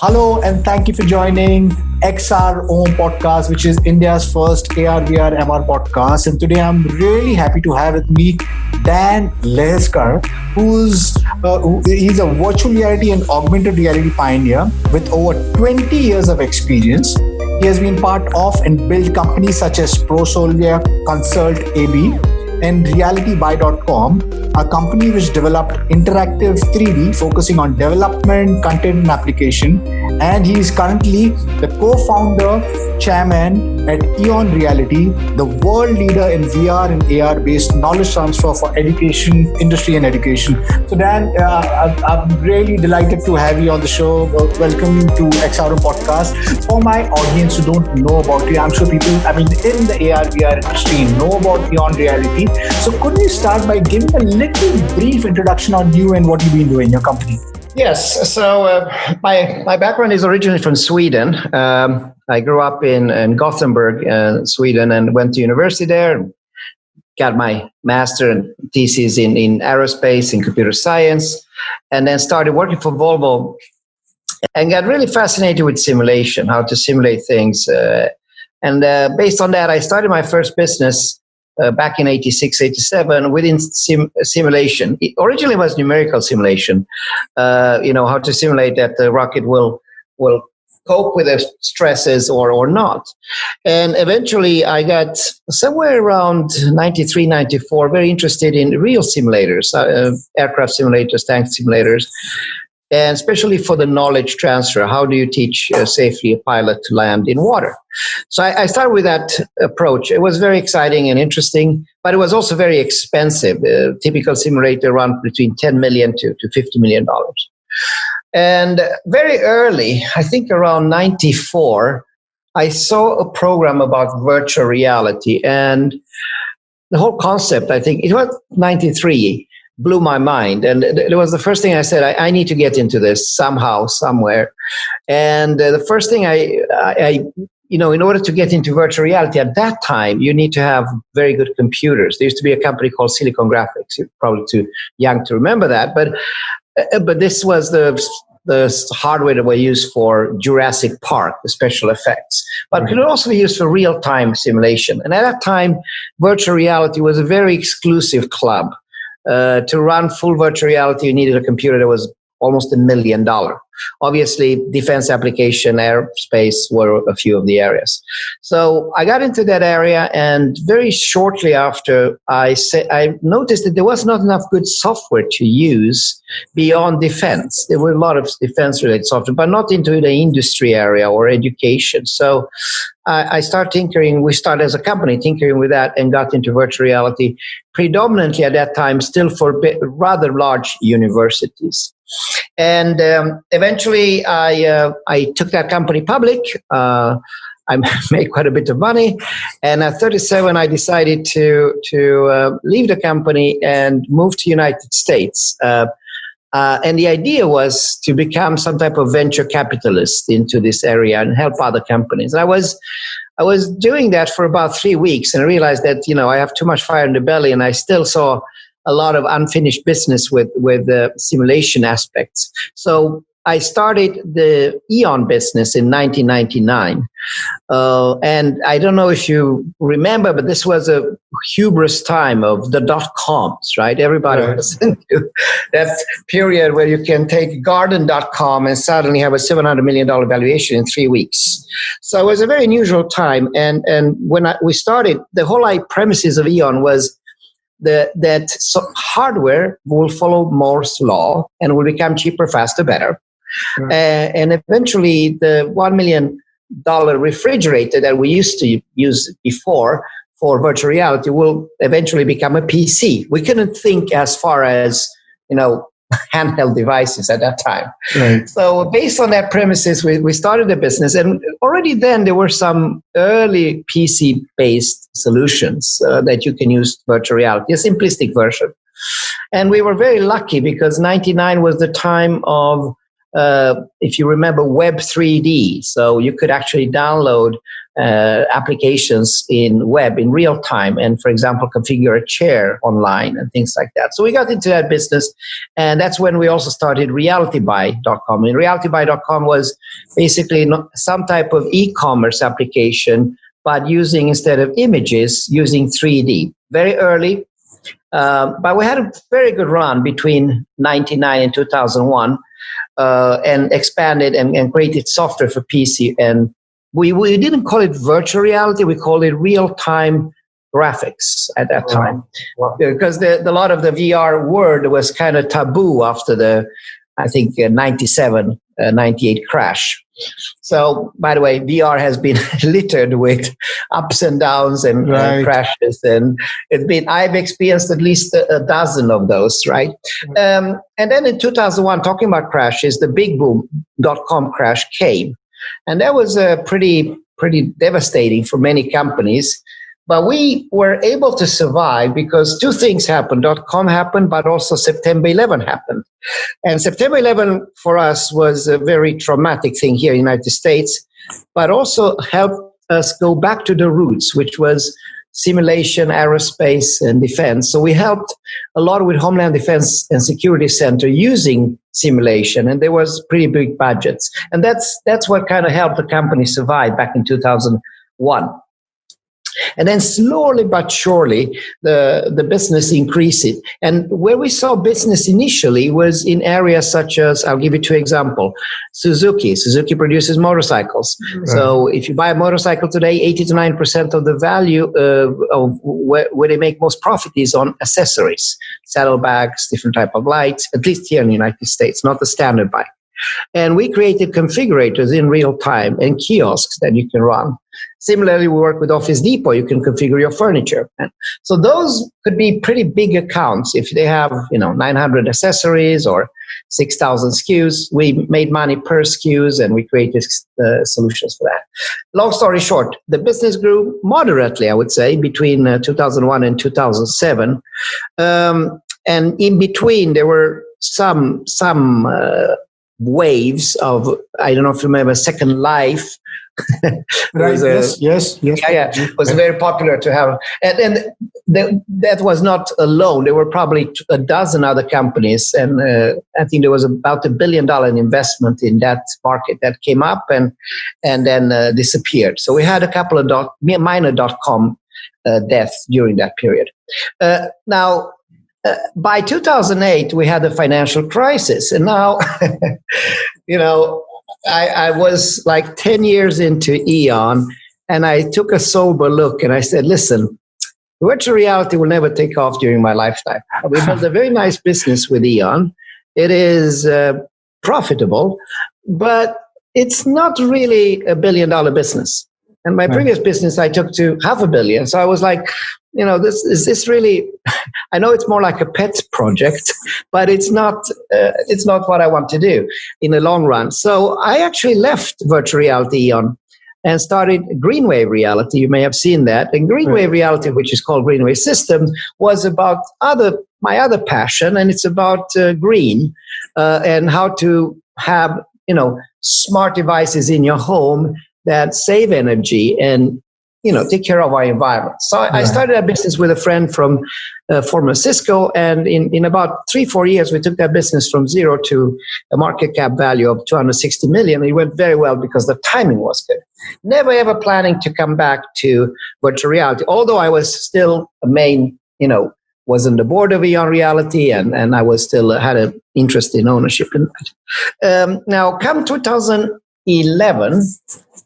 Hello, and thank you for joining XR podcast, which is India's first AR/VR MR podcast. And today I'm really happy to have with me Dan Lejerskar, he's a virtual reality and augmented reality pioneer with over 20 years of experience. He has been part of and built companies such as ProSolvia, Consult AB, and RealityBuy.com, a company which developed interactive 3D focusing on development, content, and application. And he is currently the co-founder, chairman at EON Reality, the world leader in VR and AR-based knowledge transfer for education, industry, and education. So Dan, I'm really delighted to have you on the show. Welcome to XR podcast. For my audience who don't know about you, I'm sure people, in the AR/VR industry know about EON Reality. So could you start by giving a little brief introduction on you and what you've been doing in your company? Yes. So my background is originally from Sweden. I grew up in Gothenburg, Sweden, and went to university there. Got my master and thesis in aerospace and computer science, and then started working for Volvo and got really fascinated with simulation, how to simulate things. And based on that, I started my first business back in 86, 87 within simulation. It originally was numerical simulation, how to simulate that the rocket will cope with the stresses or not. And eventually I got somewhere around 93, 94, very interested in real simulators, aircraft simulators, tank simulators, and especially for the knowledge transfer. How do you teach safely a pilot to land in water? So I started with that approach. It was very exciting and interesting, but it was also very expensive. The typical simulator run between $10 million to $50 million. And very early, I think around 94, I saw a program about virtual reality. And the whole concept, I think, it was 93, blew my mind. And it was the first thing I said, I need to get into this somehow, somewhere. And the first thing I in order to get into virtual reality at that time, you need to have very good computers. There used to be a company called Silicon Graphics. You're probably too young to remember that. But this was the hardware that was used for Jurassic Park, the special effects. But it could also be used for real-time simulation. And at that time, virtual reality was a very exclusive club. To run full virtual reality, you needed a computer that was almost $1 million. Obviously, defense application, aerospace were a few of the areas. So I got into that area, and very shortly after, I noticed that there was not enough good software to use beyond defense. There were a lot of defense-related software, but not into the industry area or education. So I started tinkering. We started as a company tinkering with that and got into virtual reality, predominantly at that time still for rather large universities. And eventually I took that company public. I made quite a bit of money. And at 37, I decided to leave the company and move to the United States. And the idea was to become some type of venture capitalist into this area and help other companies. I was doing that for about 3 weeks and I realized that, I have too much fire in the belly, and I still saw a lot of unfinished business with the simulation aspects. So I started the EON business in 1999. And I don't know if you remember, but this was a hubris time of the .coms, right? Everybody was into that period where you can take garden.com and suddenly have a $700 million valuation in 3 weeks. So it was a very unusual time. And when we started, the whole premises of EON was that hardware will follow Moore's law and will become cheaper, faster, better. Right. And eventually the $1 million refrigerator that we used to use before for virtual reality will eventually become a PC. We couldn't think as far as, handheld devices at that time. Right. So based on that premises, we started the business. And already then there were some early PC-based solutions that you can use virtual reality, a simplistic version. And we were very lucky because 99 was the time of if you remember, Web 3D. So you could actually download applications in web in real time and, for example, configure a chair online and things like that. So we got into that business, and that's when we also started realitybuy.com. And realitybuy.com was basically some type of e-commerce application, but using, instead of images, using 3D. Very early, but we had a very good run between 99 and 2001, and expanded and created software for PC. And we didn't call it virtual reality, we called it real-time graphics at that time. Wow. Because a lot of the VR word was kind of taboo after the, I think, 97, 98 crash. So, by the way, VR has been littered with ups and downs and crashes, and I've experienced at least a dozen of those, right? And then in 2001, talking about crashes, the big boom .com crash came, and that was pretty devastating for many companies. But we were able to survive because two things happened. .com happened, but also September 11 happened. And September 11 for us was a very traumatic thing here in the United States, but also helped us go back to the roots, which was simulation, aerospace, and defense. So we helped a lot with Homeland Defense and Security Center using simulation, and there was pretty big budgets. And that's what kind of helped the company survive back in 2001. And then slowly but surely, the business increased. And where we saw business initially was in areas such as, I'll give you two examples. Suzuki. Suzuki produces motorcycles. Right. So if you buy a motorcycle today, 80 to 9% of the value of where they make most profit is on accessories, saddlebags, different type of lights, at least here in the United States, not the standard bike. And we created configurators in real time and kiosks that you can run. Similarly, we work with Office Depot. You can configure your furniture. And so those could be pretty big accounts. If they have, 900 accessories or 6,000 SKUs, we made money per SKUs, and we created solutions for that. Long story short, the business grew moderately, I would say, between 2001 and 2007. And in between, there were some waves of, I don't know if you remember, Second Life. Right. Yes. Yeah. It was very popular to have. And that was not alone. There were probably a dozen other companies. And I think there was about $1 billion investment in that market that came up and then disappeared. So we had a couple of minor .com deaths during that period. Now, by 2008, we had the financial crisis. And now, I was like 10 years into EON, and I took a sober look and I said, listen, virtual reality will never take off during my lifetime. We built a very nice business with EON. It is profitable, but it's not really $1 billion business. And my previous business, I took to $500 million. So I was like, this really, I know it's more like a pet project, but it's not what I want to do in the long run. So I actually left virtual reality EON and started Greenwave Reality. You may have seen that. And Greenwave Reality, which is called Greenwave Systems, was about my other passion, and it's about green and how to have, smart devices in your home that save energy and take care of our environment. So I started a business with a friend from former Cisco, and in about 3-4 years, we took that business from zero to a market cap value of 260 million. It went very well because the timing was good. Never ever planning to come back to virtual reality, although I was still a main, was on the board of EON Reality, and I was still had an interest in ownership in that. Now, come 2011,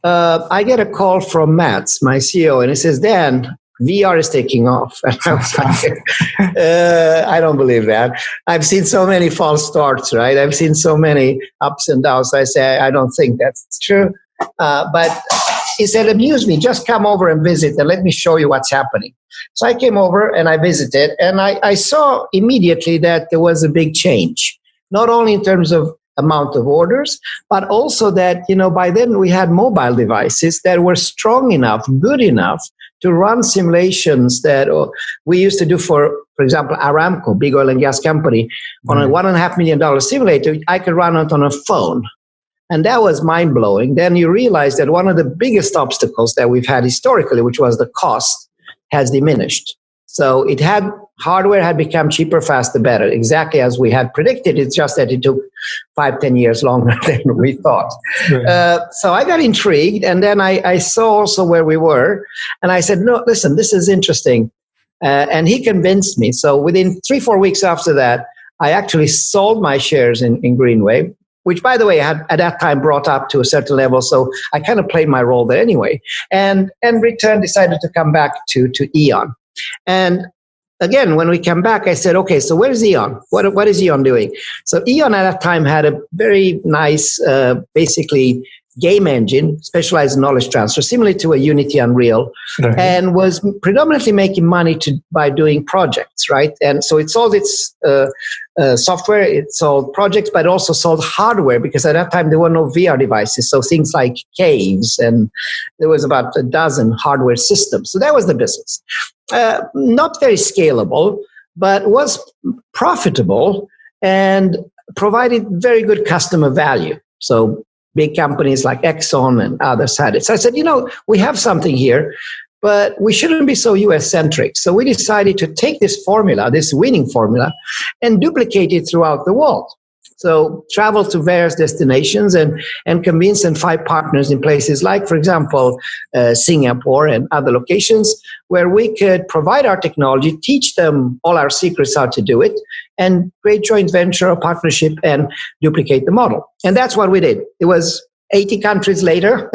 I get a call from Matt, my CEO, and he says, Dan, VR is taking off. And I was like, I don't believe that. I've seen so many false starts, right? I've seen so many ups and downs. I say, I don't think that's true. But he said, amuse me, just come over and visit and let me show you what's happening. So I came over and I visited, and I saw immediately that there was a big change, not only in terms of amount of orders, but also that, by then we had mobile devices that were strong enough, good enough to run simulations that we used to do for example, Aramco, big oil and gas company, on a $1.5 million simulator. I could run it on a phone. And that was mind blowing. Then you realize that one of the biggest obstacles that we've had historically, which was the cost, has diminished. So hardware had become cheaper, faster, better, exactly as we had predicted. It's just that it took 5-10 years longer than we thought. Right. So I got intrigued, and then I saw also where we were, and I said, no, listen, this is interesting. And he convinced me. So within 3-4 weeks after that, I actually sold my shares in Greenway, which, by the way, I had at that time brought up to a certain level. So I kind of played my role there anyway. And returned, decided to come back to EON. And again, when we come back, I said, okay, so where's EON? What is EON doing? So EON at that time had a very nice, basically, game engine, specialized knowledge transfer, similar to a Unity Unreal, right, and was predominantly making money by doing projects, right? And so it sold its software, it sold projects, but it also sold hardware, because at that time there were no VR devices. So things like caves, and there was about a dozen hardware systems. So that was the business. Not very scalable, but was profitable and provided very good customer value. So big companies like Exxon and others had it. So I said, we have something here, but we shouldn't be so US-centric. So we decided to take this formula, this winning formula, and duplicate it throughout the world. So travel to various destinations and convince and find partners in places like, for example, Singapore and other locations where we could provide our technology, teach them all our secrets how to do it, and create joint venture or partnership and duplicate the model. And that's what we did. It was 80 countries later.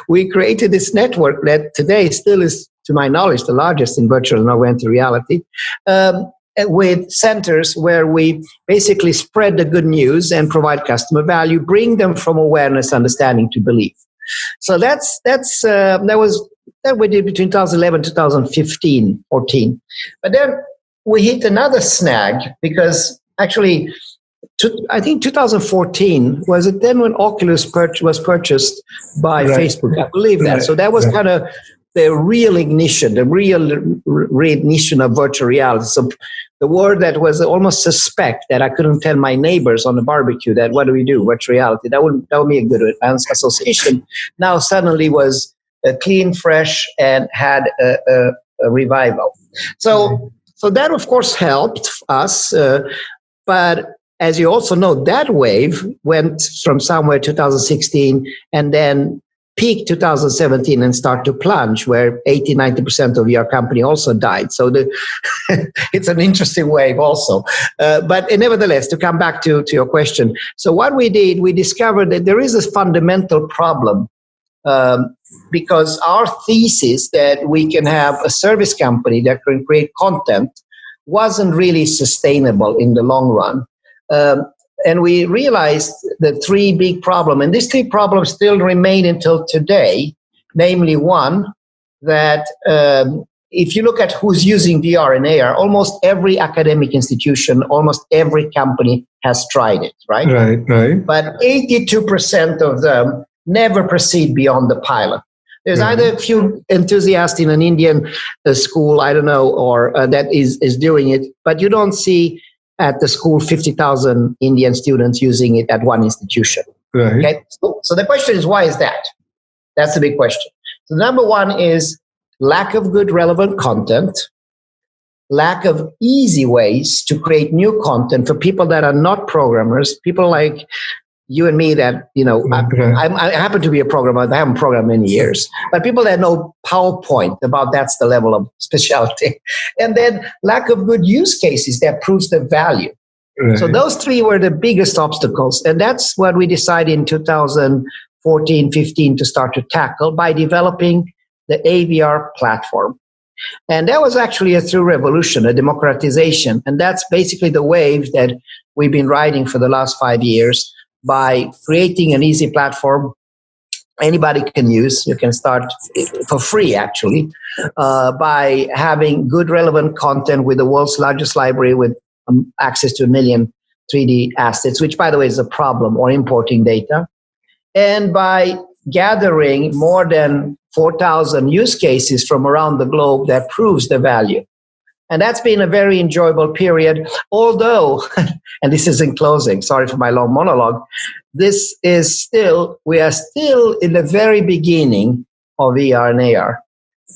We created this network that today still is, to my knowledge, the largest in virtual and augmented reality. With centers where we basically spread the good news and provide customer value, bring them from awareness, understanding to belief. So that we did between 2011, 2015, 14. But then we hit another snag, because actually, I think 2014 was it then when Oculus was purchased by Facebook. I believe that. So that was kind of the real ignition, the real reignition of virtual reality. So the word that was almost suspect, that I couldn't tell my neighbors on the barbecue that what do we do, virtual reality, that would be a good association. Now suddenly was clean, fresh, and had a revival. So that of course helped us, but as you also know, that wave went from somewhere 2016 and then peak 2017 and start to plunge, where 80-90% of your company also died. So it's an interesting wave also. But nevertheless, to come back to your question. So what we did, we discovered that there is a fundamental problem, because our thesis that we can have a service company that can create content wasn't really sustainable in the long run. And we realized the three big problems, and these three problems still remain until today. Namely, one, that if you look at who's using VR and AR, almost every academic institution, almost every company has tried it, right? Right. But 82% of them never proceed beyond the pilot. There's either a few enthusiasts in an Indian school, I don't know, or that is doing it, but you don't see at the school 50,000 Indian students using it at one institution. Right. Okay? So the question is, why is that? That's the big question. So number one is lack of good relevant content, lack of easy ways to create new content for people that are not programmers, people like you and me that, I happen to be a programmer. I haven't programmed many years, but people that know PowerPoint, that's the level of specialty. And then lack of good use cases that proves the value. Right. So those three were the biggest obstacles. And that's what we decided in 2014, 15 to start to tackle by developing the AVR platform. And that was actually a true revolution, a democratization. And that's basically the wave that we've been riding for the last 5 years. By creating an easy platform anybody can use. You can start for free, actually, by having good, relevant content with the world's largest library with access to 1 million 3D assets, which, by the way, is a problem, or importing data. And by gathering more than 4,000 use cases from around the globe that proves the value. And that's been a very enjoyable period, although, and this is in closing, sorry for my long monologue, we are still in the very beginning of VR and AR.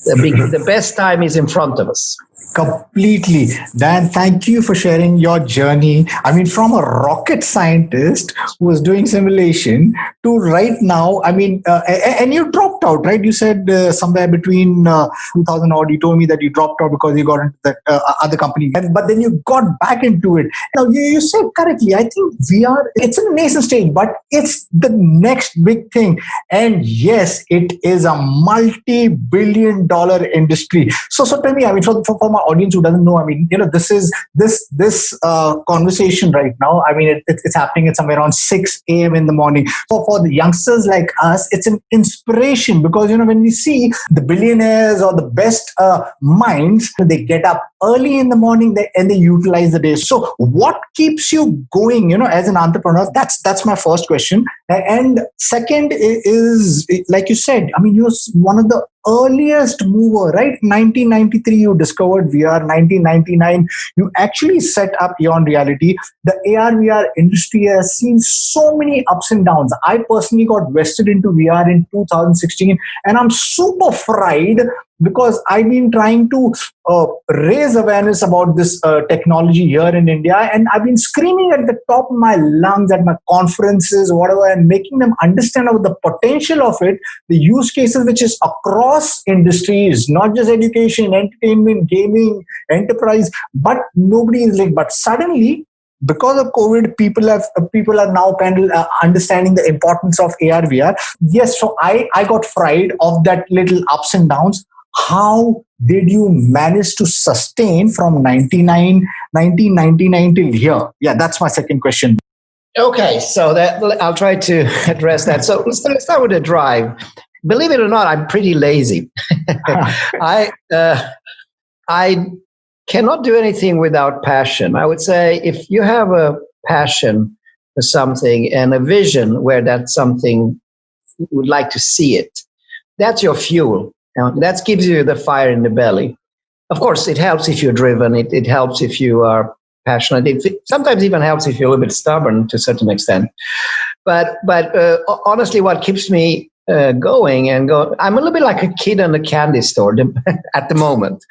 The best time is in front of us. Completely. Dan, thank you for sharing your journey. I mean, from a rocket scientist who was doing simulation to right now, I mean, and you dropped out, right? You said somewhere between 2000 odd, you told me that you dropped out because you got into that other company. But then you got back into it. Now, you said correctly, I think VR, it's in the nascent stage, but it's the next big thing. And yes, it is a multi-billion-dollar industry. So tell me, I mean, for my audience who doesn't know, I mean, this is this conversation right now. I mean, it's happening at somewhere around 6 a.m. in the morning. For the youngsters like us, it's an inspiration because when we see the billionaires or the best minds, they get up early in the morning and they utilize the day. So, what keeps you going? As an entrepreneur, that's my first question. And second is like you said, I mean, you're one of the earliest mover, right? 1993, you discovered VR. 1999, you actually set up EON Reality. The AR/VR industry has seen so many ups and downs. I personally got vested into VR in 2016, and I'm super fried because I've been trying to raise awareness about this technology here in India, and I've been screaming at the top of my lungs at my conferences, whatever, and making them understand about the potential of it, the use cases which is across industries, not just education, entertainment, gaming, enterprise, but nobody is like, but suddenly, because of COVID, people are now kind of understanding the importance of AR VR. Yes, so I got fried of that little ups and downs. How did you manage to sustain from 1999 till here? Yeah, that's my second question. Okay, so I'll try to address that. So let's start with the drive. Believe it or not, I'm pretty lazy. I cannot do anything without passion. I would say if you have a passion for something and a vision where that something you would like to see it, that's your fuel. That gives you the fire in the belly. Of course, it helps if you're driven. It helps if you are passionate. It sometimes even helps if you're a little bit stubborn to a certain extent. But honestly, what keeps me going, I'm a little bit like a kid in a candy store at the moment,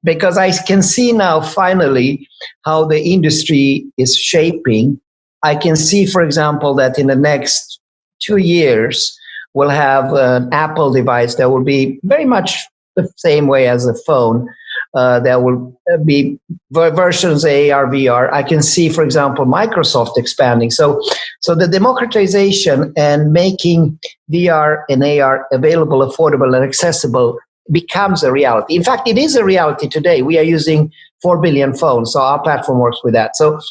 because I can see now finally how the industry is shaping. I can see, for example, that in the next 2 years, we'll have an Apple device that will be very much the same way as a phone. There will be versions of AR, VR. I can see, for example, Microsoft expanding. So the democratization and making VR and AR available, affordable, and accessible becomes a reality. In fact, it is a reality today. We are using 4 billion phones, so our platform works with that. So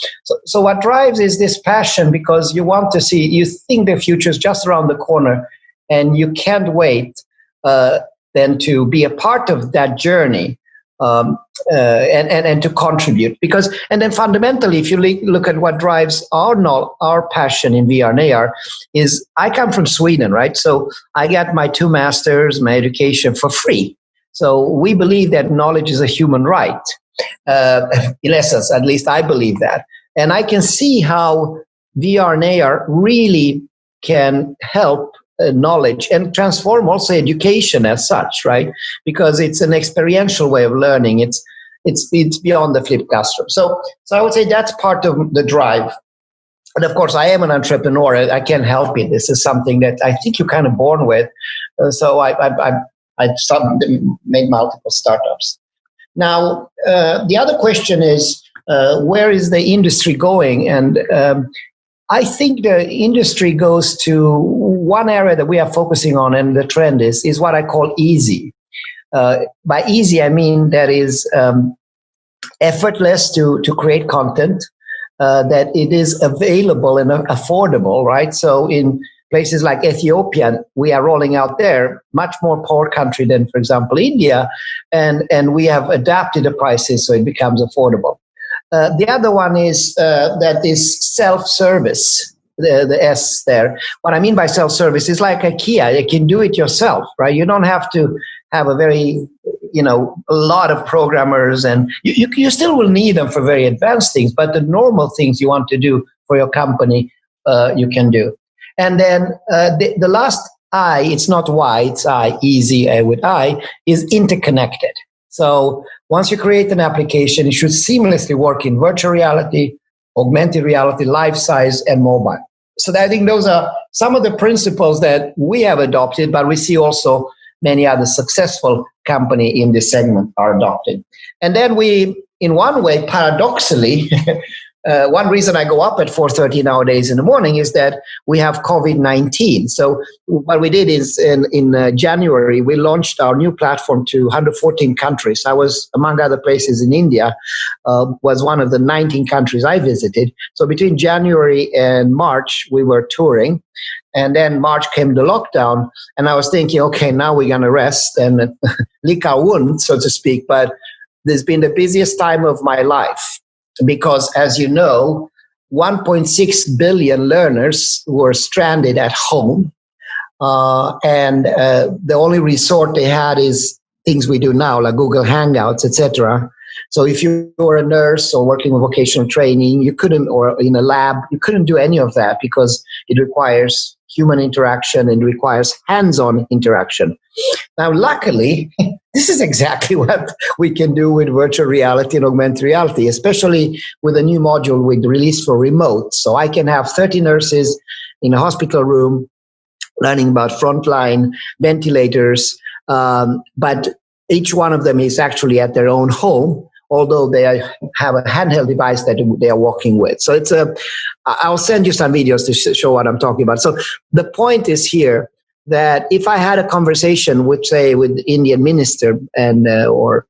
what drives is this passion because you want to see, you think the future is just around the corner, and you can't wait then to be a part of that journey and to contribute. And then fundamentally, if you look at what drives our passion in VR and AR, is I come from Sweden, right? So I got my 2 masters, my education for free. So we believe that knowledge is a human right. In essence, at least I believe that. And I can see how VR and AR really can help knowledge and transform also education as such, right? Because it's an experiential way of learning. It's beyond the flipped classroom. So I would say that's part of the drive. And of course, I am an entrepreneur. I can't help it. This is something that I think you're kind of born with. So I made multiple startups. Now, the other question is, where is the industry going? And I think the industry goes to one area that we are focusing on, and the trend is what I call easy. By easy, I mean that is effortless to create content, that it is available and affordable, right? So in places like Ethiopia, we are rolling out there, much more poor country than, for example, India, and we have adapted the prices so it becomes affordable. The other one is that is self-service. the S there. What I mean by self-service is like IKEA. You can do it yourself, right? You don't have to have a very, a lot of programmers, and you still will need them for very advanced things, but the normal things you want to do for your company, you can do. And then the last I, it's not Y, it's I, easy with I, is interconnected. So once you create an application, it should seamlessly work in virtual reality, augmented reality, life size, and mobile. So I think those are some of the principles that we have adopted, but we see also many other successful companies in this segment are adopted. And then we, in one way, paradoxically, one reason I go up at 4:30 nowadays in the morning is that we have COVID-19. So what we did is in January, we launched our new platform to 114 countries. I was, among other places in India, was one of the 19 countries I visited. So between January and March, we were touring. And then March came the lockdown. And I was thinking, okay, now we're going to rest and lick our wound, so to speak. But this has been the busiest time of my life. Because, as you know, 1.6 billion learners were stranded at home. And the only resort they had is things we do now, like Google Hangouts, etc. So if you were a nurse or working with vocational training, you couldn't, or in a lab, you couldn't do any of that because it requires human interaction and requires hands-on interaction. Now, luckily, this is exactly what we can do with virtual reality and augmented reality, especially with a new module we released for remote. So I can have 30 nurses in a hospital room learning about frontline ventilators, but each one of them is actually at their own home, although they have a handheld device that they are working with. So I'll send you some videos to show what I'm talking about. So the point is here that if I had a conversation with, say, with the Indian minister and or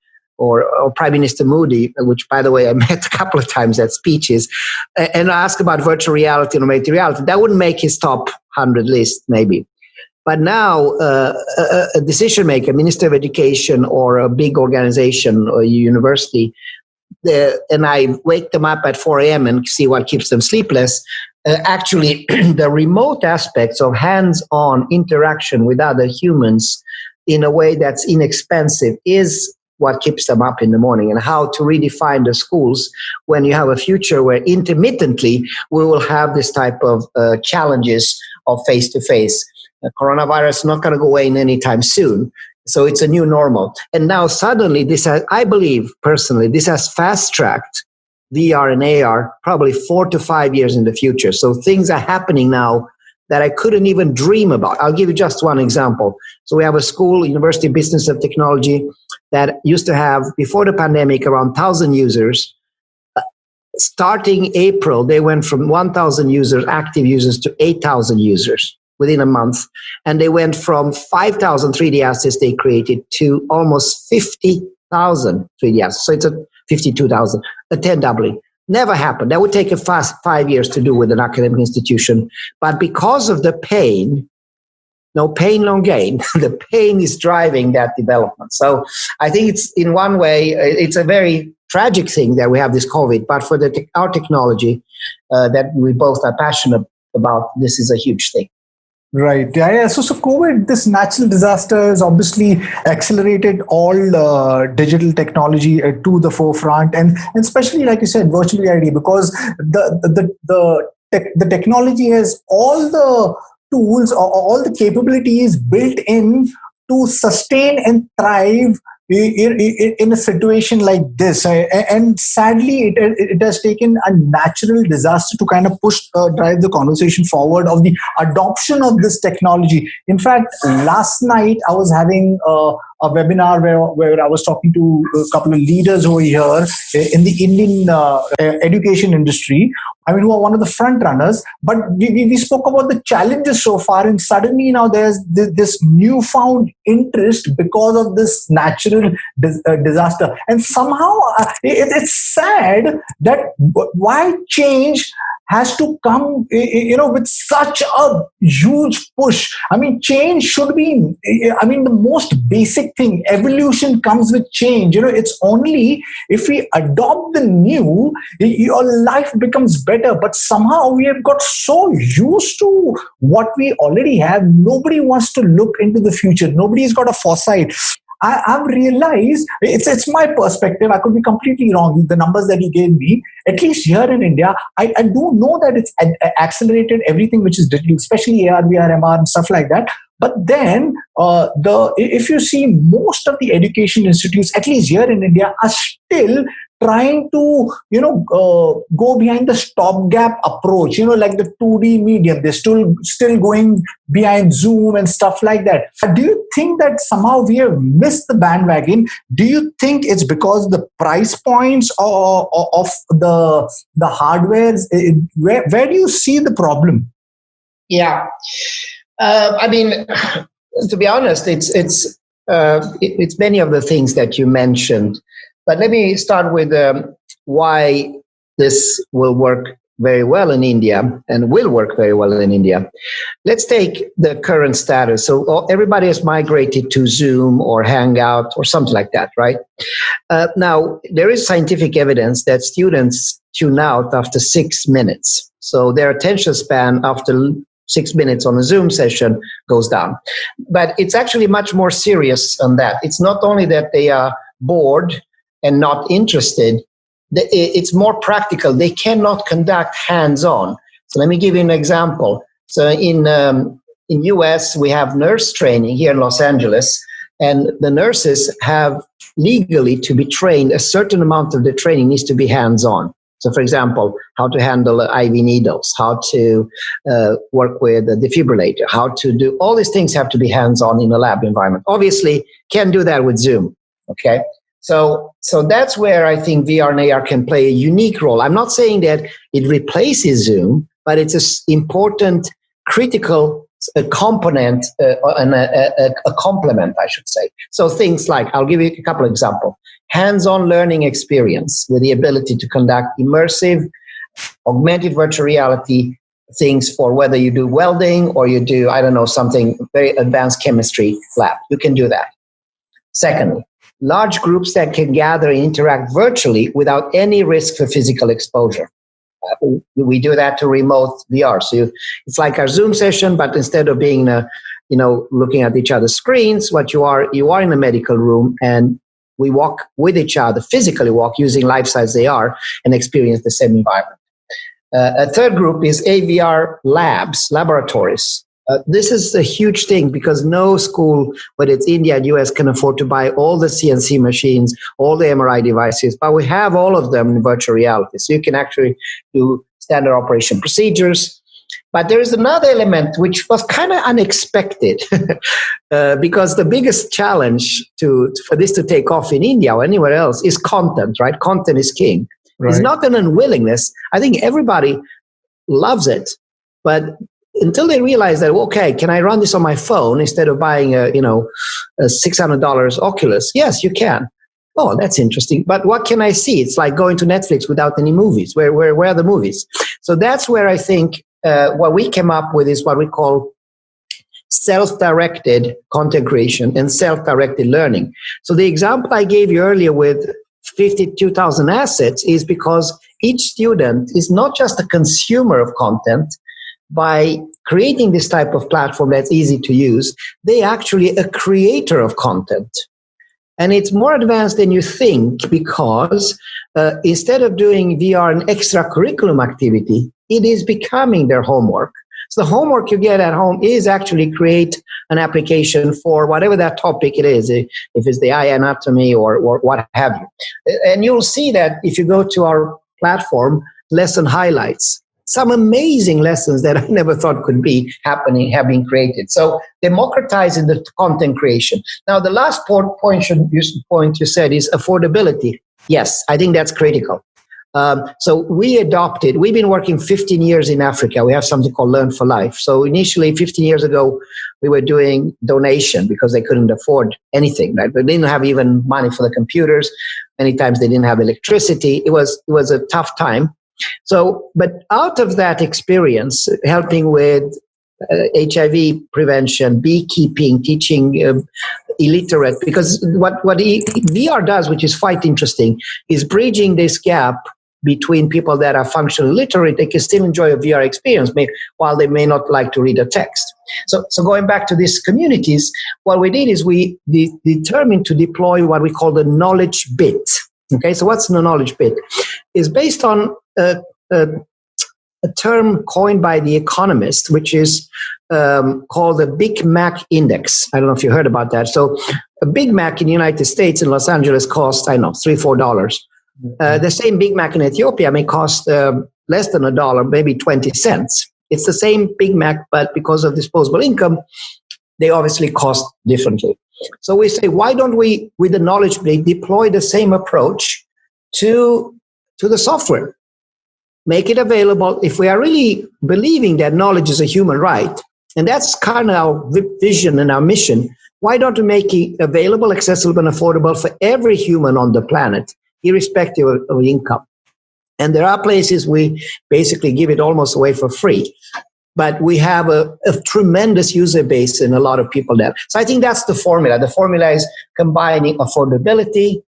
Prime Minister Modi, which, by the way, I met a couple of times at speeches, and I ask about virtual reality and augmented reality, that wouldn't make his top 100 list, maybe. But now, a decision maker, Minister of Education, or a big organization or a university, and I wake them up at 4 a.m. and see what keeps them sleepless. Actually, the remote aspects of hands-on interaction with other humans in a way that's inexpensive is what keeps them up in the morning, and how to redefine the schools when you have a future where intermittently we will have this type of challenges of face-to-face. The coronavirus is not going to go away anytime soon. So it's a new normal. And now suddenly this has, I believe personally, this has fast-tracked VR and AR probably 4 to 5 years in the future. So things are happening now that I couldn't even dream about. I'll give you just one example. So we have a school, University of Business and Technology, that used to have, before the pandemic, around 1,000 users. Starting April, they went from 1,000 users, active users, to 8,000 users within a month. And they went from 5,000 3D assets they created to almost 50,000 3D assets. So it's a 52,000, a 10 doubling. Never happened. That would take a fast 5 years to do with an academic institution. But because of the pain, no pain, no gain, the pain is driving that development. So I think it's, in one way, it's a very tragic thing that we have this COVID, but for our technology that we both are passionate about, this is a huge thing. Right. Yeah. So COVID, this natural disaster has obviously accelerated all digital technology to the forefront, and especially, like you said, virtual reality, because the technology has all the tools or all the capabilities built in to sustain and thrive in a situation like this. And sadly, it has taken a natural disaster to kind of drive the conversation forward of the adoption of this technology. In fact, last night I was having a webinar where I was talking to a couple of leaders over here in the Indian education industry. I mean, who are one of the front runners, but we spoke about the challenges so far, and suddenly now there's this newfound interest because of this natural disaster. And somehow it's sad that why change has to come, with such a huge push. I mean, change should be, the most basic thing. Evolution comes with change. It's only if we adopt the new, your life becomes better. But somehow we have got so used to what we already have. Nobody wants to look into the future. Nobody's got a foresight. I've realized, it's my perspective, I could be completely wrong. The numbers that you gave me, at least here in India, I do know that it's accelerated everything which is digital, especially AR, VR, MR and stuff like that. But then, if you see, most of the education institutes, at least here in India, are still trying to, go behind the stopgap approach, like the 2D medium. They're still going behind Zoom and stuff like that. Do you think that somehow we have missed the bandwagon? Do you think it's because the price points of the hardware? Where do you see the problem? Yeah. To be honest, it's many of the things that you mentioned. But let me start with why this will work very well in India and will work very well in India. Let's take the current status. So everybody has migrated to Zoom or Hangout or something like that, right? Now, there is scientific evidence that students tune out after 6 minutes. So their attention span after 6 minutes on a Zoom session goes down. But it's actually much more serious than that. It's not only that they are bored and not interested, it's more practical. They cannot conduct hands-on. So let me give you an example. So in US, we have nurse training here in Los Angeles, and the nurses have legally to be trained. A certain amount of the training needs to be hands-on. So, for example, how to handle IV needles, how to work with a defibrillator, how to do all these things have to be hands-on in a lab environment. Obviously, can't do that with Zoom. Okay. So that's where I think VR and AR can play a unique role. I'm not saying that it replaces Zoom, but it's an important, critical component and a complement, I should say. So things like, I'll give you a couple of examples. Hands-on learning experience with the ability to conduct immersive, augmented virtual reality things for whether you do welding or you do, something very advanced chemistry lab. You can do that. Secondly, large groups that can gather and interact virtually without any risk for physical exposure. We do that to remote VR. So it's like our Zoom session, but instead of being, looking at each other's screens, you are in a medical room and we walk with each other, physically walk using life-size AR and experience the same environment. A third group is AVR labs, laboratories. This is a huge thing because no school, whether it's India and US, can afford to buy all the CNC machines, all the MRI devices, but we have all of them in virtual reality. So you can actually do standard operation procedures. But there is another element which was kind of unexpected because the biggest challenge for this to take off in India or anywhere else is content, right? Content is king. Right. It's not an unwillingness. I think everybody loves it, but until they realize that, okay, can I run this on my phone instead of buying a $600 Oculus? Yes, you can. Oh, that's interesting. But what can I see? It's like going to Netflix without any movies. Where are the movies? So that's where I think what we came up with is what we call self-directed content creation and self-directed learning. So the example I gave you earlier with 52,000 assets is because each student is not just a consumer of content. By creating this type of platform that's easy to use, they actually a creator of content. And it's more advanced than you think because instead of doing VR an extracurriculum activity, it is becoming their homework. So the homework you get at home is actually create an application for whatever that topic it is, if it's the eye anatomy or what have you. And you'll see that if you go to our platform, lesson highlights, some amazing lessons that I never thought could be happening have been created. So democratizing the content creation. Now, the last point you said is affordability. Yes, I think that's critical. So we've been working 15 years in Africa. We have something called Learn for Life. So initially, 15 years ago, we were doing donation because they couldn't afford anything. Right? They didn't have even money for the computers. Many times they didn't have electricity. It was a tough time. So, but out of that experience, helping with HIV prevention, beekeeping, teaching illiterate, because what VR does, which is quite interesting, is bridging this gap between people that are functionally literate. They can still enjoy a VR experience while they may not like to read a text. So going back to these communities, what we did is we determined to deploy what we call the knowledge bit. Okay, so what's the knowledge bit? Is based on a term coined by The Economist, which is called the Big Mac Index. I don't know if you heard about that. So a Big Mac in the United States, in Los Angeles, costs, I don't know, $3, $4. The same Big Mac in Ethiopia may cost less than $1, maybe 20 cents. It's the same Big Mac, but because of disposable income, they obviously cost differently. So we say, why don't we, with the knowledge base, deploy the same approach to the software? Make it available. If we are really believing that knowledge is a human right, and that's kind of our vision and our mission, why don't we make it available, accessible, and affordable for every human on the planet, irrespective of income? And there are places we basically give it almost away for free. But we have a tremendous user base and a lot of people there. So I think that's the formula. The formula is combining affordability,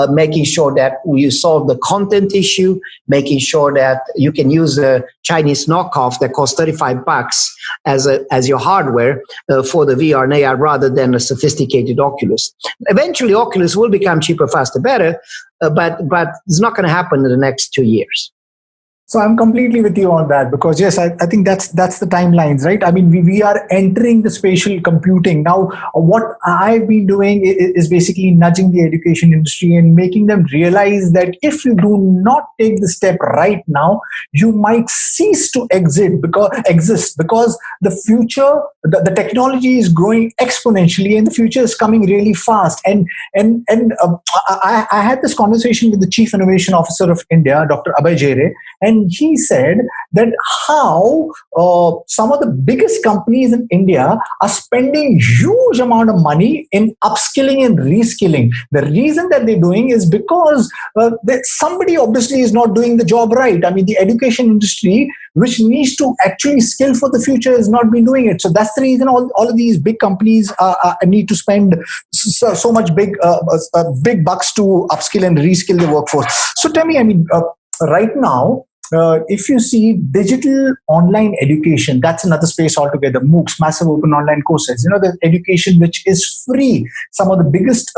making sure that you solve the content issue, making sure that you can use a Chinese knockoff that costs $35 as your hardware for the VR and AR rather than a sophisticated Oculus. Eventually, Oculus will become cheaper, faster, better, but it's not going to happen in the next 2 years. So I'm completely with you on that, because yes, I think that's the timelines, right? I mean, we are entering the spatial computing. Now, what I've been doing is basically nudging the education industry and making them realize that if you do not take the step right now, you might cease to exist because the future, the technology is growing exponentially and the future is coming really fast. And I had this conversation with the Chief Innovation Officer of India, Dr. Abhay Jere, and he said that how some of the biggest companies in India are spending huge amount of money in upskilling and reskilling. The reason that they're doing is because that somebody obviously is not doing the job right. I mean, the education industry, which needs to actually skill for the future, has not been doing it. So that's the reason all of these big companies need to spend so much big bucks to upskill and reskill the workforce. So tell me, I mean, right now, if you see digital online education, that's another space altogether. MOOCs, massive open online courses. You know, the education which is free. Some of the biggest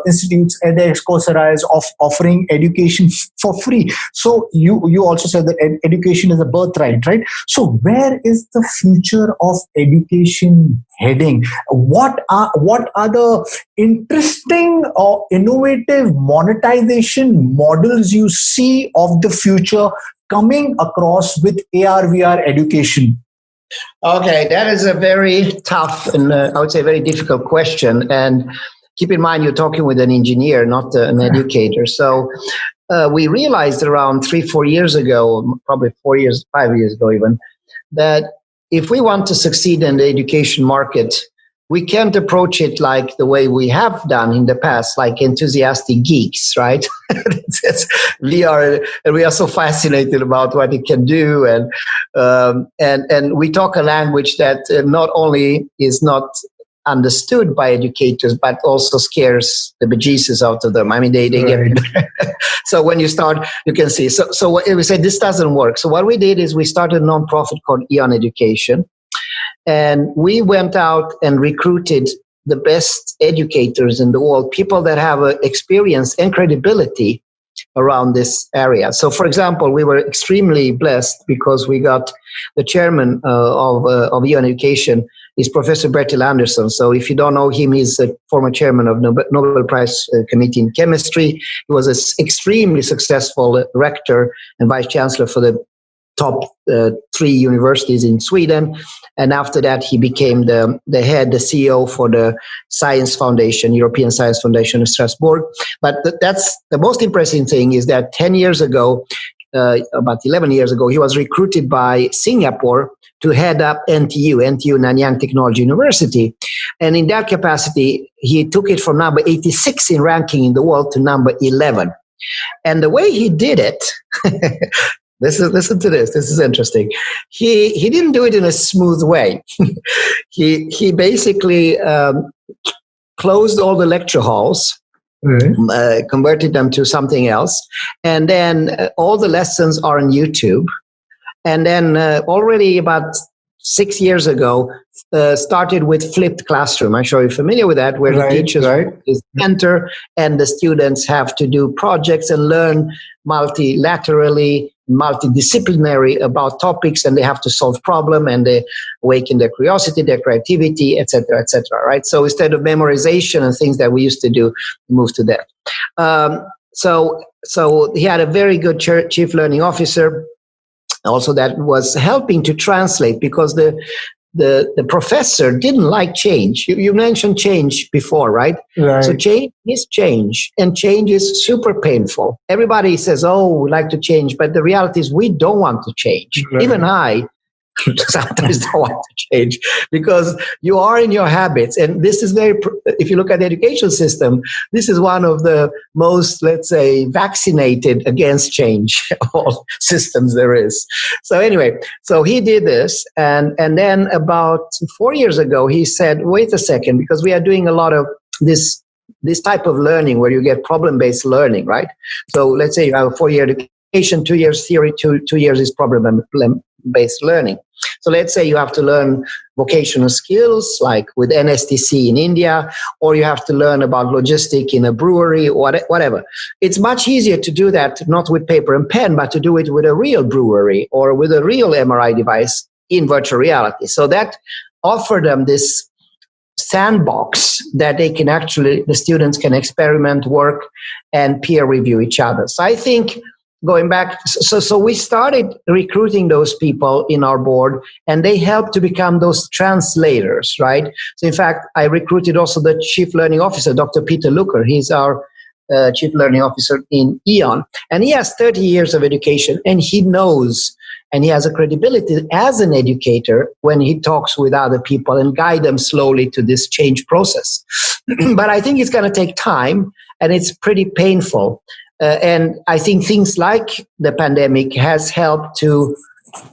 institutes, edX, Coursera, is offering education for free. So you also said that education is a birthright, right? So where is the future of education heading? What are the interesting or innovative monetization models you see of the future coming across with AR, VR education? Okay, that is a very tough and I would say very difficult question. And keep in mind, you're talking with an engineer, not an educator. So we realized around 3-4 years ago, probably 5 years ago even, that if we want to succeed in the education market, we can't approach it like the way we have done in the past, like enthusiastic geeks, right? We are so fascinated about what it can do, and we talk a language that not only is not understood by educators, but also scares the bejesus out of them. I mean, they Right. get. So when you start, you can see. So what we said, this doesn't work. So what we did is we started a nonprofit called EON Education. And we went out and recruited the best educators in the world, people that have experience and credibility around this area. So, for example, we were extremely blessed because we got the chairman of EON Education is Professor Bertil Andersson. So if you don't know him, he's a former chairman of Nobel Prize Committee in Chemistry. He was an extremely successful rector and vice chancellor for the top 3 universities in Sweden. And after that, he became the CEO for the Science Foundation, European Science Foundation in Strasbourg. But that's the most impressive thing is that 10 years ago, about 11 years ago, he was recruited by Singapore to head up NTU Nanyang Technology University. And in that capacity, he took it from number 86 in ranking in the world to number 11. And the way he did it, Listen to this. This is interesting. He didn't do it in a smooth way. He basically closed all the lecture halls, converted them to something else, and then all the lessons are on YouTube. And then already about 6 years ago, started with flipped classroom. I'm sure you're familiar with that, where the teachers is center and the students have to do projects and learn multilaterally, multidisciplinary about topics, and they have to solve problem and they awaken their curiosity, their creativity, etc., etc. Right? So instead of memorization and things that we used to do, we moved to that. So he had a very good chief learning officer, also that was helping to translate, because the professor didn't like change. You mentioned change before, right? So change is change, and change is super painful. Everybody says, oh, we like to change, but the reality is we don't want to change. Even I sometimes don't want to change, because you are in your habits. And this is if you look at the education system, this is one of the most, let's say, vaccinated against change of all systems there is. So anyway, so he did this. And then about 4 years ago, he said, wait a second, because we are doing a lot of this type of learning where you get problem-based learning, right? So let's say you have a 4-year education, 2 years theory, 2 years is problem-based learning. So let's say you have to learn vocational skills, like with NSTC in India, or you have to learn about logistics in a brewery, or whatever. It's much easier to do that, not with paper and pen, but to do it with a real brewery or with a real MRI device in virtual reality. So that offered them this sandbox that they can actually, the students can experiment, work, and peer review each other. So I think, going back, so we started recruiting those people in our board, and they helped to become those translators, right? So in fact, I recruited also the chief learning officer, Dr. Peter Luker. He's our chief learning officer in EON, and he has 30 years of education, and he knows, and he has a credibility as an educator when he talks with other people and guide them slowly to this change process. But I think it's going to take time, and it's pretty painful. And I think things like the pandemic has helped to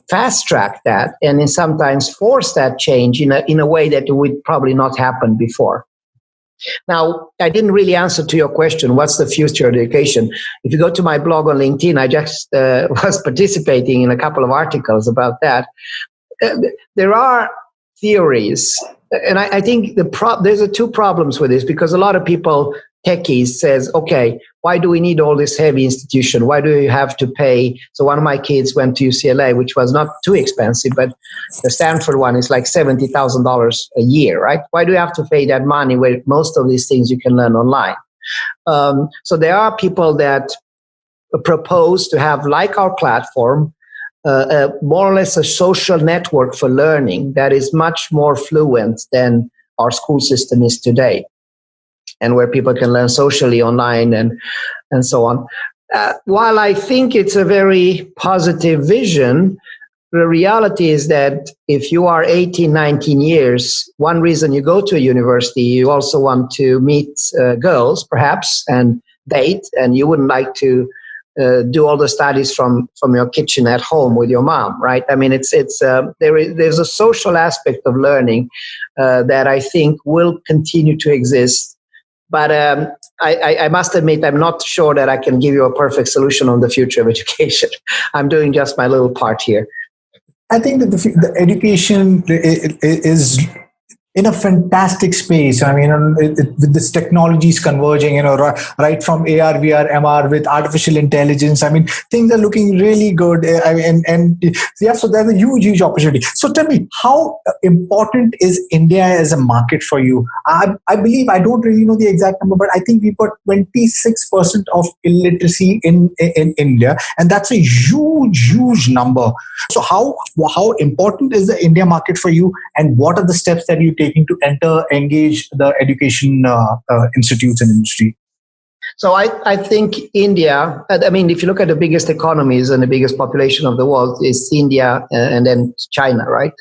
fast track that, and sometimes force that change in a way that would probably not happen before. Now, I didn't really answer to your question, what's the future of education? If you go to my blog on LinkedIn, I just was participating in a couple of articles about that. There are theories, and I think there's two problems with this, because a lot of people, techies, says, okay, why do we need all this heavy institution? Why do you have to pay? So one of my kids went to UCLA, which was not too expensive, but the Stanford one is like $70,000 a year, right? Why do you have to pay that money where most of these things you can learn online? So there are people that propose to have, like our platform, more or less a social network for learning that is much more fluent than our school system is today, and where people can learn socially online and so on. While I think it's a very positive vision, the reality is that if you are 18, 19 years, one reason you go to a university, you also want to meet girls, perhaps, and date, and you wouldn't like to do all the studies from your kitchen at home with your mom, right? I mean, there's a social aspect of learning that I think will continue to exist. But I must admit, I'm not sure that I can give you a perfect solution on the future of education. I'm doing just my little part here. I think that the education is in a fantastic space. I mean, with this technologies converging, right from AR, VR, MR with artificial intelligence. I mean, things are looking really good. So there's a huge opportunity. So tell me, how important is India as a market for you? I believe, I don't really know the exact number, but I think we've got 26% of illiteracy in India, and that's a huge number. So how important is the India market for you, and what are the steps that you taking to engage the education institutes and industry? So I think India, I mean, if you look at the biggest economies and the biggest population of the world, is India and then China, right?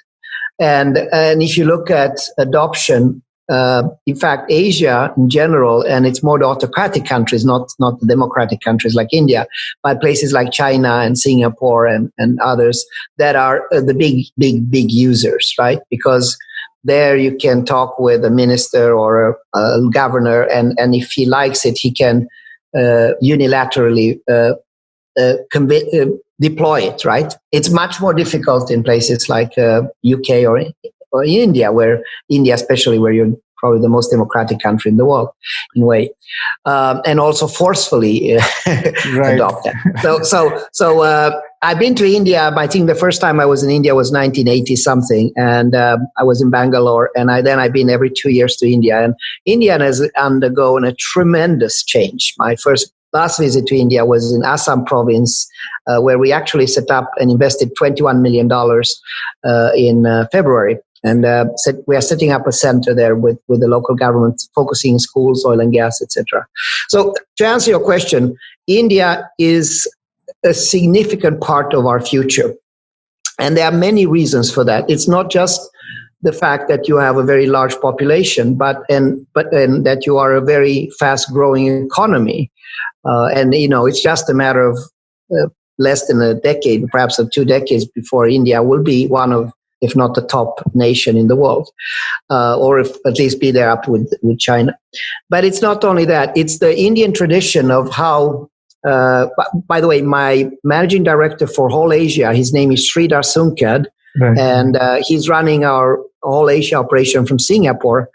And if you look at adoption, in fact, Asia in general, and it's more the autocratic countries, not the democratic countries like India, but places like China and Singapore and others that are the big users, right? Because there you can talk with a minister or a governor, and if he likes it, he can unilaterally deploy it, right? It's much more difficult in places like UK or India, especially where you're probably the most democratic country in the world, in a way, and also forcefully adopt that. So I've been to India. I think the first time I was in India was 1980 something, and I was in Bangalore, and I've been every 2 years to India. And India has undergone a tremendous change. My last visit to India was in Assam province, where we actually set up and invested $21 million in February. And we are setting up a center there with the local government, focusing on schools, oil and gas, etc. So to answer your question, India is a significant part of our future. And there are many reasons for that. It's not just the fact that you have a very large population, but that you are a very fast growing economy. And it's just a matter of less than a decade, perhaps of 2 decades, before India will be one of, if not the top nation in the world, or if at least be there up with China. But it's not only that, it's the Indian tradition of how, by the way, my managing director for whole Asia, his name is Sridhar Sunkad, right. And he's running our whole Asia operation from Singapore.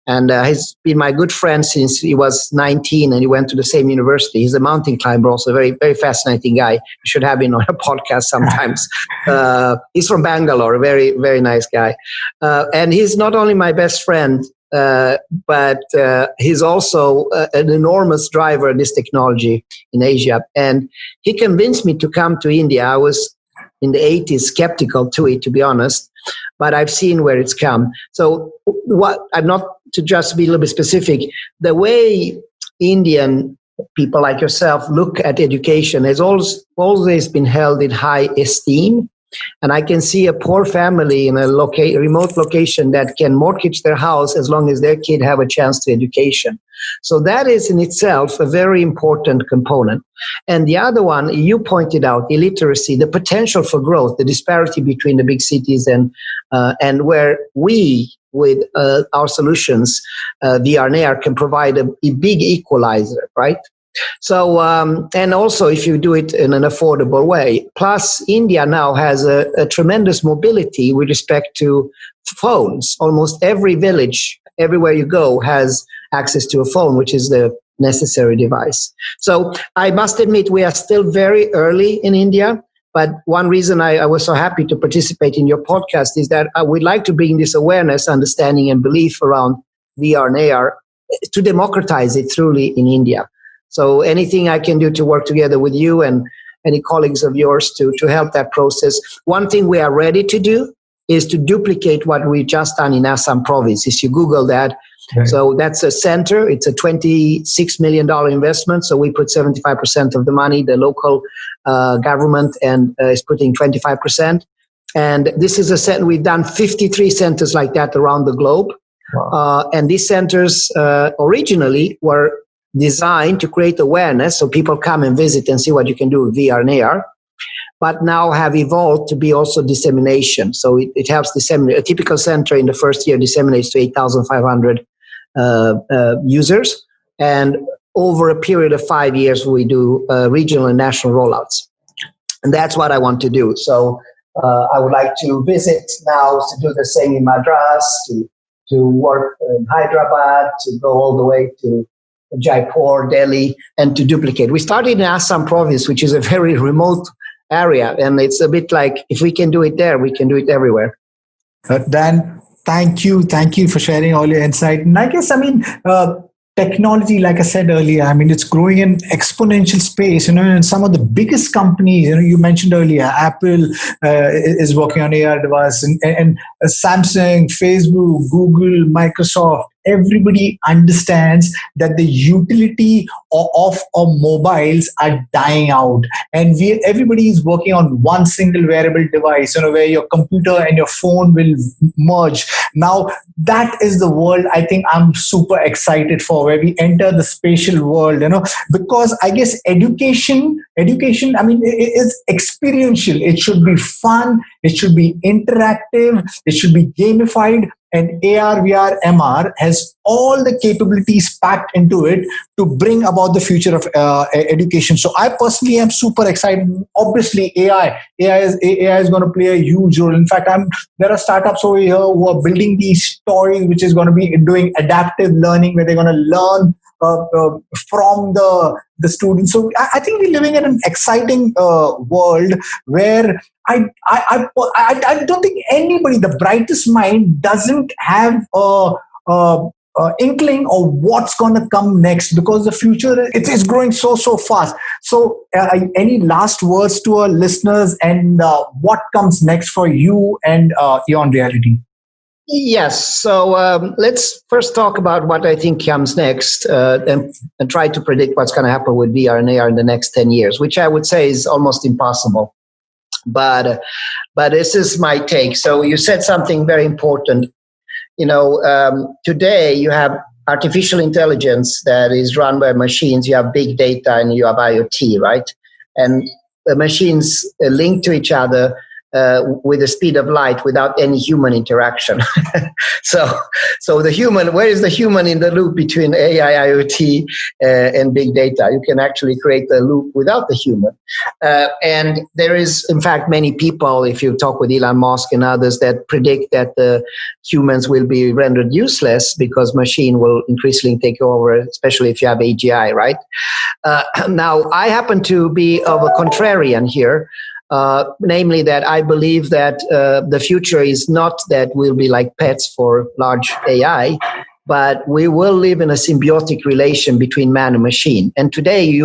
And he's been my good friend since he was 19 and he went to the same university. He's a mountain climber, also a very, very fascinating guy. You should have him on a podcast sometimes. He's from Bangalore, a very, very nice guy. And he's not only my best friend, but he's also an enormous driver in this technology in Asia. And he convinced me to come to India. I was in the 80s skeptical to it, to be honest, but I've seen where it's come. So I'm not to just be a little bit specific, the way Indian people like yourself look at education has always been held in high esteem. And I can see a poor family in a remote location that can mortgage their house as long as their kid have a chance to education. So that is in itself a very important component. And the other one, you pointed out, illiteracy, the potential for growth, the disparity between the big cities and where we, with our solutions, VR and AR, can provide a big equalizer, right? So, and also if you do it in an affordable way. Plus, India now has a tremendous mobility with respect to phones. Almost every village, everywhere you go, has access to a phone, which is the necessary device. So I must admit, we are still very early in India. But one reason I was so happy to participate in your podcast is that I would like to bring this awareness, understanding, and belief around VR and AR to democratize it truly in India. So anything I can do to work together with you and any colleagues of yours to help that process. One thing we are ready to do is to duplicate what we just done in Assam province. If you Google that, right. So that's a center. It's a $26 million investment. So we put 75% of the money, the local government and is putting 25%. And this is a center. We've done 53 centers like that around the globe. Wow. And these centers originally were designed to create awareness so people come and visit and see what you can do with VR and AR, but now have evolved to be also dissemination. So it helps disseminate. A typical center in the first year disseminates to 8,500 users. And over a period of 5 years, we do regional and national rollouts. And that's what I want to do. So I would like to visit now to do the same in Madras, to work in Hyderabad, to go all the way to Jaipur, Delhi, and to duplicate. We started in Assam province, which is a very remote area. And it's a bit like, if we can do it there, we can do it everywhere. Dan, thank you. Thank you for sharing all your insight. And I guess, technology, like I said earlier, it's growing in exponential space, and some of the biggest companies, you mentioned earlier, Apple is working on AR device and Samsung, Facebook, Google, Microsoft, everybody understands that the utility of mobiles are dying out, and everybody is working on one single wearable device, where your computer and your phone will merge. Now that is the world I think I'm super excited for, where we enter the spatial world, because I guess education, I mean, it is experiential. It should be fun, it should be interactive, it should be gamified, and AR, VR, MR has all the capabilities packed into it to bring about the future of education. So I personally am super excited. Obviously, AI is going to play a huge role. In fact, there are startups over here who are building these toys, which is going to be doing adaptive learning, where they're going to learn from the students. So I think we're living in an exciting world where I don't think anybody, the brightest mind, doesn't have a inkling of what's going to come next, because the future it's growing so fast. So any last words to our listeners, and what comes next for you and EON Reality? Yes. So let's first talk about what I think comes next, and try to predict what's going to happen with VR and AR in the next 10 years, which I would say is almost impossible. But this is my take. So you said something very important. Today you have artificial intelligence that is run by machines. You have big data and you have IoT, right? And the machines link to each other with the speed of light without any human interaction. So the human, where is the human in the loop between AI, IoT, and big data? You can actually create the loop without the human. And there is, in fact, many people, if you talk with Elon Musk and others, that predict that the humans will be rendered useless because machine will increasingly take over, especially if you have AGI, right? Now, I happen to be of a contrarian here. Namely that I believe that the future is not that we'll be like pets for large AI, but we will live in a symbiotic relation between man and machine. And today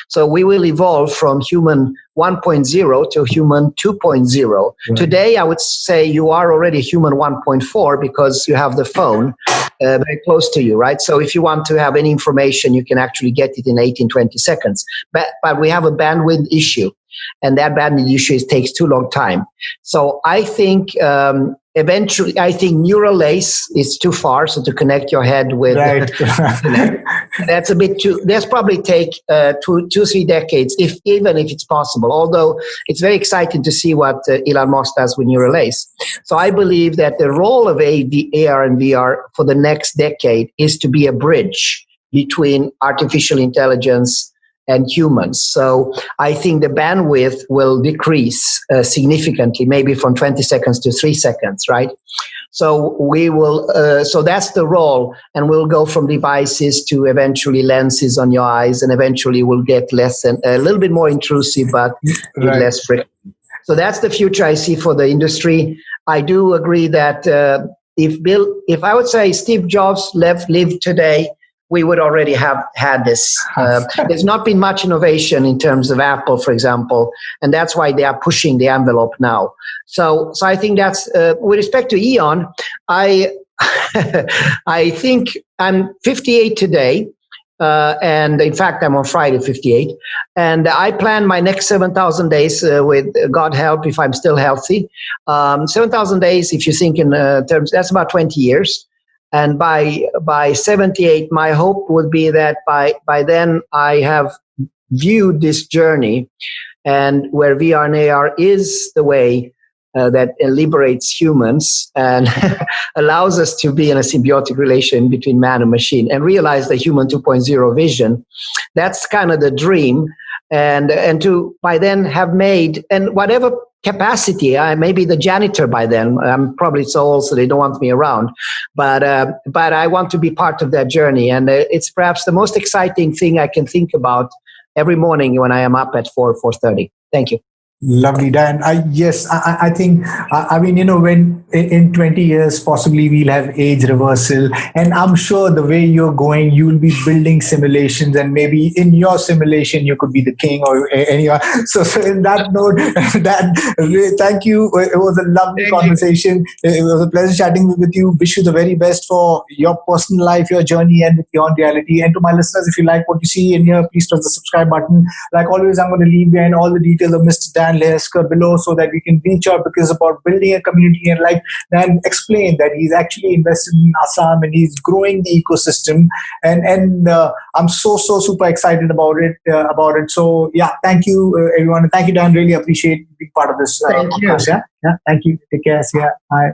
so we will evolve from human 1.0 to human 2.0. Right. Today, I would say you are already human 1.4 because you have the phone very close to you, right? So if you want to have any information, you can actually get it in 18, 20 seconds. But we have a bandwidth issue. And that bandwidth issue takes too long time. So I think eventually, I think neural lace is too far. So to connect your head with, right. That's a bit too. That's probably take 2-3 decades, even if it's possible. Although it's very exciting to see what Elon Musk does with neural lace. So I believe that the role of AR and VR for the next decade is to be a bridge between artificial intelligence and humans. So I think the bandwidth will decrease significantly, maybe from 20 seconds to 3 seconds, right? So we will. So that's the role, and we'll go from devices to eventually lenses on your eyes, and eventually we'll get less and a little bit more intrusive, but with less friction. So that's the future I see for the industry. I do agree that if I would say Steve Jobs lived today, we would already have had this. There's not been much innovation in terms of Apple, for example, and that's why they are pushing the envelope now. So I think that's with respect to EON. I think I'm 58 today, and in fact I'm on Friday 58, and I plan my next 7,000 days with God help if I'm still healthy. 7,000 days, if you think in terms, that's about 20 years. And by 78, my hope would be that by then I have viewed this journey, and where VR and AR is the way that liberates humans and allows us to be in a symbiotic relation between man and machine, and realize the human 2.0 vision. That's kind of the dream, and to by then have made, and whatever capacity, I may be the janitor by then. I'm probably so old, so they don't want me around. But I want to be part of that journey, and it's perhaps the most exciting thing I can think about every morning when I am up at 4:30. Thank you. Lovely, Dan. I think, I mean, when in 20 years, possibly we'll have age reversal. And I'm sure the way you're going, you will be building simulations, and maybe in your simulation, you could be the king or anyone. So in that note, Dan, really, thank you. It was a lovely Thank you. conversation. It was a pleasure chatting with you. Wish you the very best for your personal life, your journey, and with EON Reality. And to my listeners, if you like what you see in here, please press the subscribe button. Like always, I'm going to leave behind all the details of Mr. Dan Lejerskar below so that we can reach out, because it's about building a community. And like Dan explained, that he's actually invested in Assam and he's growing the ecosystem. And I'm so super excited about it. So yeah, thank you everyone. And thank you, Dan. Really appreciate being part of this Thank you. podcast. Yeah, thank you. Take care. See ya. Bye.